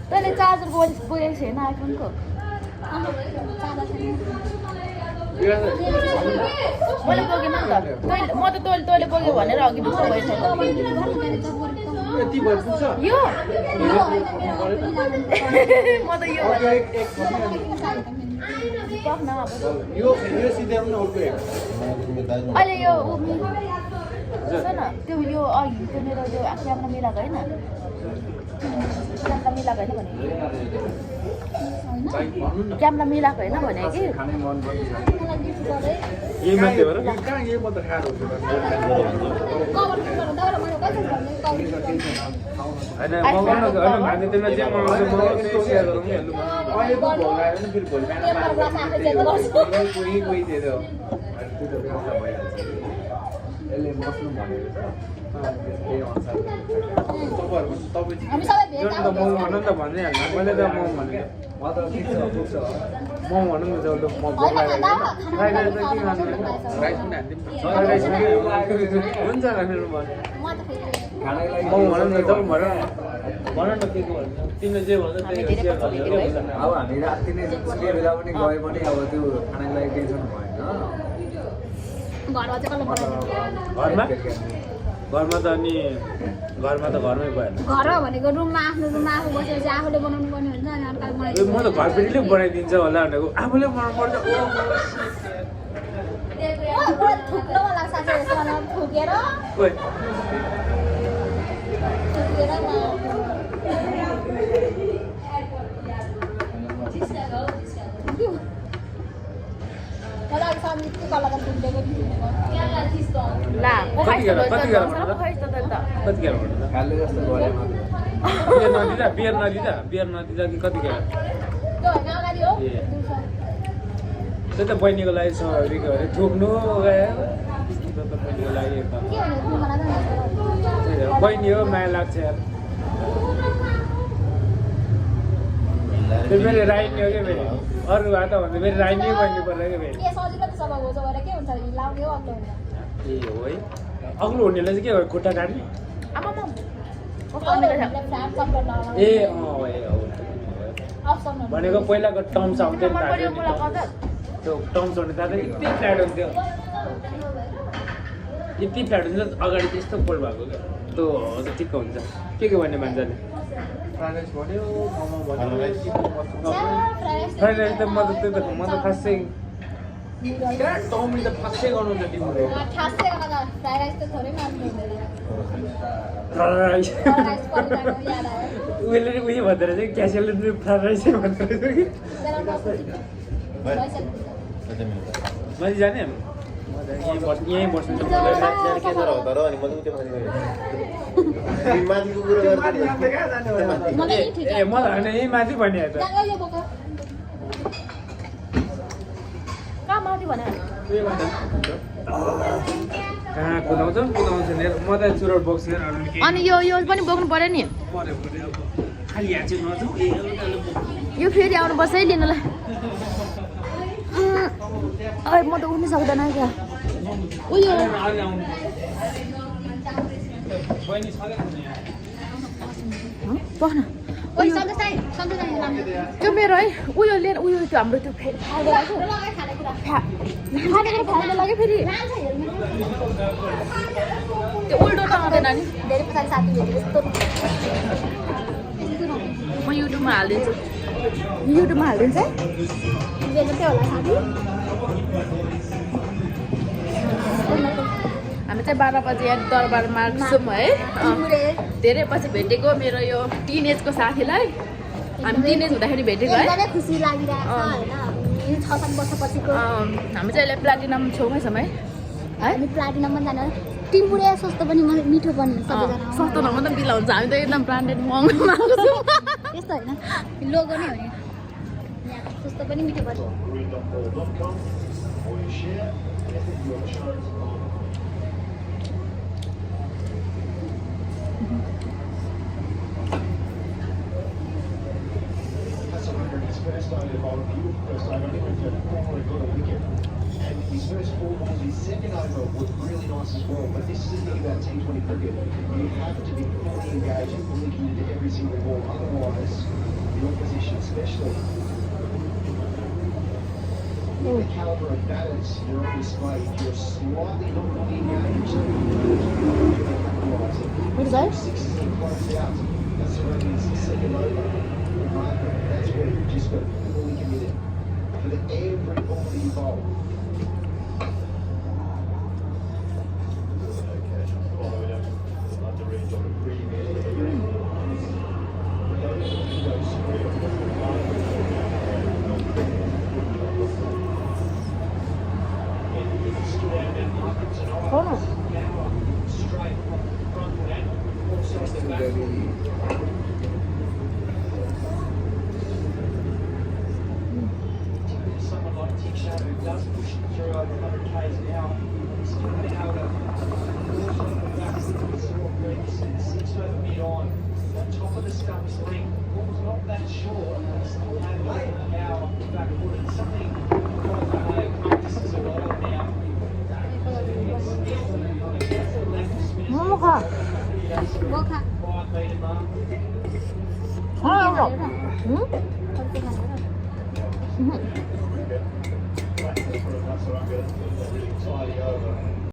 तैँले चार्जर बोकेको छैन आइफोनको मैले बोकेन नि त म त तैँले बोक्यो भनेर अघि ढुक्क भइसक्यो यो म त यो अहिले यो सुन त्यो यो अघि त्यो मेरो यो क्यामेरा मिलाएको होइन क्यामेरा मिलाएको होइन भने क्यामेरा मिलाएको होइन भने कि तिमीले जे भन्छ अब हामी राति नै बेला पनि गए पनि अब त्यो खानाको लागि टेन्सन भएन घरमा त अनि घरमा त घरमै भएन घर भनेको रुममा आफ्नो रुममा आफू बसेर आफूले बनाउनु पर्ने हुन्छ अनि अर्काले बनाइदिन्छ म त घरपेटीले बनाइदिन्छ होला भनेको आफूले बनाउनु पर्छ थुक्लो लाग्छ थुकेर बियर नदिँदा कि कतिखेर त्यही त बहिनीको लागि थुक्नु बहिनीको लागि बहिनी हो माया लाग्छ यार फेरि राइनी हो क्या फेरि अरू भए त भन्दा फेरि राइनी बहिनी पर्छ क्या फेरि ए हो है अग्लो हुनेलाई चाहिँ के भयो खुट्टा काट्ने ए भनेको पहिलाको टर्म्स आउँथ्यो त्यो टर्म्स हुने तातो यति फ्ल्याट हुन्थ्यो यति फ्ल्याट हुन्छ अगाडि चाहिँ यस्तो फोल्ड भएको क्या त्यो ठिक्क हुन्छ के भन्ने मान्छेले फ्राइड राइस भन्यो मोमो भन्यो फ्राइड राइस त म त खासै चाउमिन त फास्टै गर्नुहुन्छ तिमीले उहिले उयो भन्दो रहेछ क्यासियलले फ्राइड राइसै भन्दो रहेछ कि मैले जाने यहीँ बस्नु ए मलाई होइन यहीँ माथि भनिहाल्छ कहाँ कुदाउँछ नि म त चुरोट बोक्छु अनि यो पनि बोक्नु पर्यो नि यो फेरि आउनुपर्छ है लिनुलाई म त उठ्नु सक्दैन क्या उयो पख्न त्यो मेरो है उयो लिएर उयो त्यो हाम्रो त्यो खानेकुरा लाग्यो फेरि त्यो उल्टो त आउँदैन नि म युट्युबमा हालिदिन्छु हामी चाहिँ 12 बजी यहाँ दरबारमा छौँ है धेरै पछि भेटेको मेरो यो टिनेजको साथीलाई हामी टिनेज हुँदाखेरि भेटेको है खुसी लागिरहेको छ 6-7 वर्षपछिको हामी चाहिँ अहिले प्लाटिनम छेउमै छौँ है हामी प्लाटिनममा जान टिम्पुरे सस्तो पनि मिठो पनि सबैजना सस्तो नभए त बिल हुन्छ हामी त एकदम ब्रान्डेड महँगोमा आएको छौँ यस्तो होइन लोगो नै हो नि सस्तो पनि मिठो पनि And his first 4 balls, his second over was really nice as well. But this is the thing about T20 cricket. You have to be fully engaged and fully committed to every single ball. Otherwise, the opposition especially, the caliber of batters that are on display, if you're slightly not fully engaged, What is that? sixes and close out. That's already his second over. That's where you've just got to be fully committed for every ball that you bowl. Someone like Tick Shadow who does push it through over 100 k's an hour, he's still been able to back six over mid on top of the stumps length. Ball was not that short, and he still had a lot of power back foot. It's something Colorado practices a lot of now. 먹어가. 뭐 가? 5 metre mark. 하나 응? 거기 가서. 응. Tidy over.